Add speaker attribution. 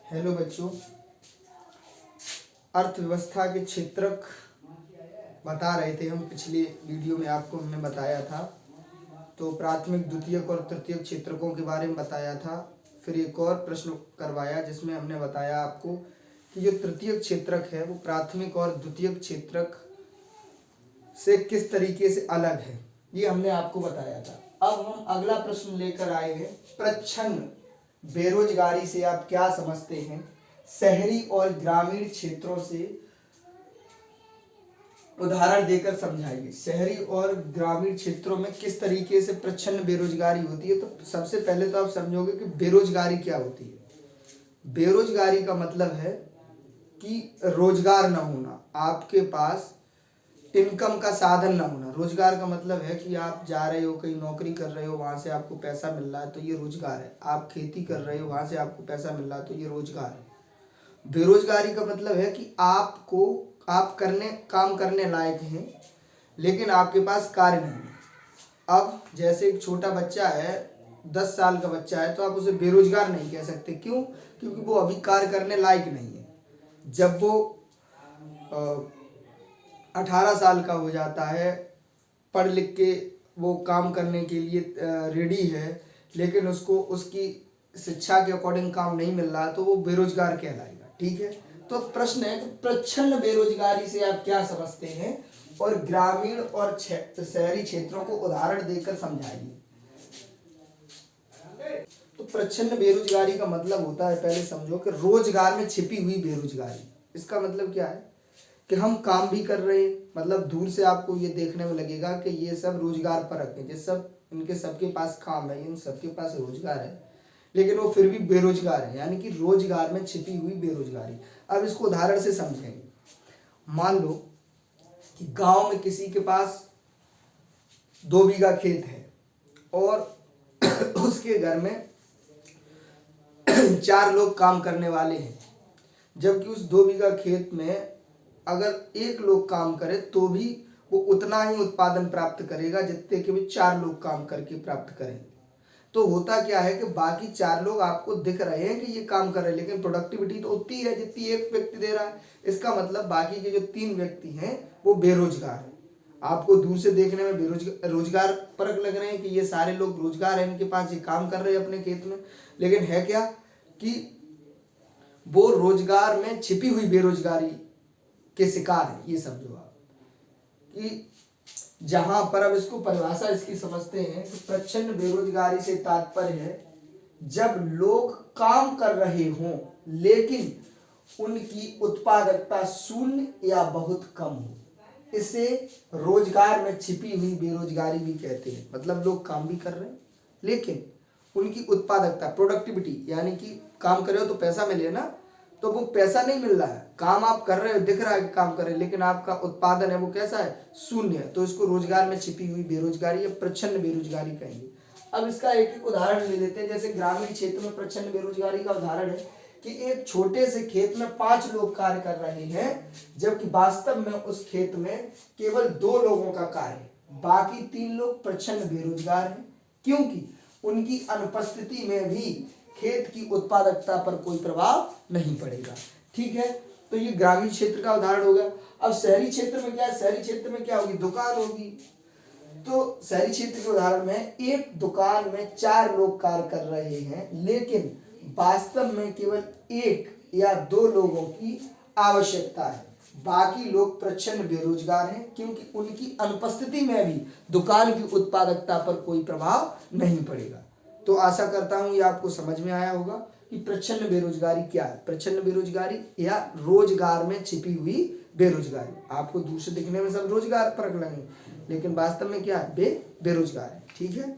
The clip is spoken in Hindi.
Speaker 1: हेलो बच्चों, अर्थव्यवस्था के क्षेत्रक बता रहे थे हम। पिछले वीडियो में आपको हमने बताया था, तो प्राथमिक, द्वितीयक और तृतीयक क्षेत्रकों के बारे में बताया था। फिर एक और प्रश्न करवाया जिसमें हमने बताया आपको कि जो तृतीयक क्षेत्रक है वो प्राथमिक और द्वितीयक क्षेत्रक से किस तरीके से अलग है, ये हमने आपको बताया था। अब हम अगला प्रश्न लेकर आए हैं, प्रच्छन्न बेरोजगारी से आप क्या समझते हैं, शहरी और ग्रामीण क्षेत्रों से उदाहरण देकर समझाइए। शहरी और ग्रामीण क्षेत्रों में किस तरीके से प्रच्छन्न बेरोजगारी होती है। तो सबसे पहले तो आप समझोगे कि बेरोजगारी क्या होती है। बेरोजगारी का मतलब है कि रोजगार न होना, आपके पास इनकम का साधन न होना। रोजगार का मतलब है कि आप जा रहे हो, कहीं नौकरी कर रहे हो, वहां से आपको पैसा मिल रहा है, तो ये रोजगार है। आप खेती कर रहे हो, वहां से आपको पैसा मिल रहा है, तो ये रोजगार है। बेरोजगारी का मतलब है कि आप काम करने लायक हैं लेकिन आपके पास कार्य नहीं है। अब जैसे एक छोटा बच्चा है, 10 साल का बच्चा है, तो आप उसे बेरोजगार नहीं कह सकते। क्यों? क्योंकि वो अभी कार्य करने लायक नहीं है। जब वो 18 साल का हो जाता है, पढ़ लिख के वो काम करने के लिए रेडी है, लेकिन उसको उसकी शिक्षा के अकॉर्डिंग काम नहीं मिल रहा, तो वो बेरोजगार कहलाएगा। ठीक है, तो प्रश्न है कि प्रच्छन्न बेरोजगारी से आप क्या समझते हैं और ग्रामीण और शहरी क्षेत्रों को उदाहरण देकर समझाइए। तो प्रच्छन्न बेरोजगारी का मतलब होता है, पहले समझो कि रोजगार में छिपी हुई बेरोजगारी। इसका मतलब क्या है कि हम काम भी कर रहे हैं, मतलब दूर से आपको ये देखने में लगेगा कि ये सब रोजगार परक है, ये सब इनके सबके पास काम है, इन सबके पास रोजगार है, लेकिन वो फिर भी बेरोजगार है, यानी कि रोजगार में छिपी हुई बेरोजगारी। अब इसको उदाहरण से समझेंगे। मान लो कि गांव में किसी के पास 2 बीघा खेत है और उसके घर में 4 लोग काम करने वाले हैं, जबकि उस 2 बीघा खेत में अगर 1 लोग काम करे तो भी वो उतना ही उत्पादन प्राप्त करेगा जितने के भी 4 लोग काम करके प्राप्त करेंगे। तो होता क्या है कि बाकी 4 लोग आपको दिख रहे हैं कि ये काम कर रहे हैं, लेकिन प्रोडक्टिविटी तो उतनी है जितनी एक व्यक्ति दे रहा है। इसका मतलब बाकी के जो 3 व्यक्ति हैं वो बेरोजगार हैं। आपको दूर से देखने में रोजगार परक लग रहे हैं कि ये सारे लोग रोजगार है, इनके पास ये काम कर रहे हैं अपने खेत में, लेकिन है क्या कि वो रोजगार में छिपी हुई बेरोजगारी के शिकार है। ये समझो आप कि जहां पर, अब इसको परिभाषा इसकी समझते हैं कि प्रच्छन्न बेरोजगारी से तात्पर्य है जब लोग काम कर रहे हों लेकिन उनकी उत्पादकता शून्य या बहुत कम हो, इसे रोजगार में छिपी हुई बेरोजगारी भी कहते हैं। मतलब लोग काम भी कर रहे हैं लेकिन उनकी उत्पादकता, प्रोडक्टिविटी, यानी कि काम कर रहे हो तो पैसा मिले ना, तो वो पैसा नहीं मिल रहा है। काम आप कर रहे हो, दिख रहा है कि काम कर रहे हैं, लेकिन आपका उत्पादन है वो कैसा है, शून्य है। तो इसको रोजगार में छिपी हुई बेरोजगारी या प्रच्छन्न बेरोजगारी कहेंगे। अब इसका एक एक उदाहरण ले लेते हैं। जैसे ग्रामीण क्षेत्र में प्रच्छन्न बेरोजगारी का उदाहरण है कि एक छोटे से खेत में 5 लोग कार्य कर रहे हैं, जबकि वास्तव में उस खेत में केवल 2 लोगों का कार्य है, बाकी 3 लोग प्रच्छन्न बेरोजगार हैं, क्योंकि उनकी अनुपस्थिति में भी खेत की उत्पादकता पर कोई प्रभाव नहीं पड़ेगा। ठीक है, तो ये ग्रामीण क्षेत्र का उदाहरण होगा। अब शहरी क्षेत्र में क्या है, शहरी क्षेत्र में क्या होगी, दुकान होगी। तो शहरी क्षेत्र के उदाहरण में एक दुकान में 4 लोग कार्य कर रहे हैं, लेकिन वास्तव में केवल 1 या 2 लोगों की आवश्यकता है, बाकी लोग प्रच्छन्न बेरोजगार हैं, क्योंकि उनकी अनुपस्थिति में भी दुकान की उत्पादकता पर कोई प्रभाव नहीं पड़ेगा। तो आशा करता हूं ये आपको समझ में आया होगा कि प्रच्छन्न बेरोजगारी क्या है। प्रच्छन्न बेरोजगारी या रोजगार में छिपी हुई बेरोजगारी। आपको दूर से दिखने में सब रोजगार परक लगे, लेकिन वास्तव में क्या है, बेरोजगार है। ठीक है।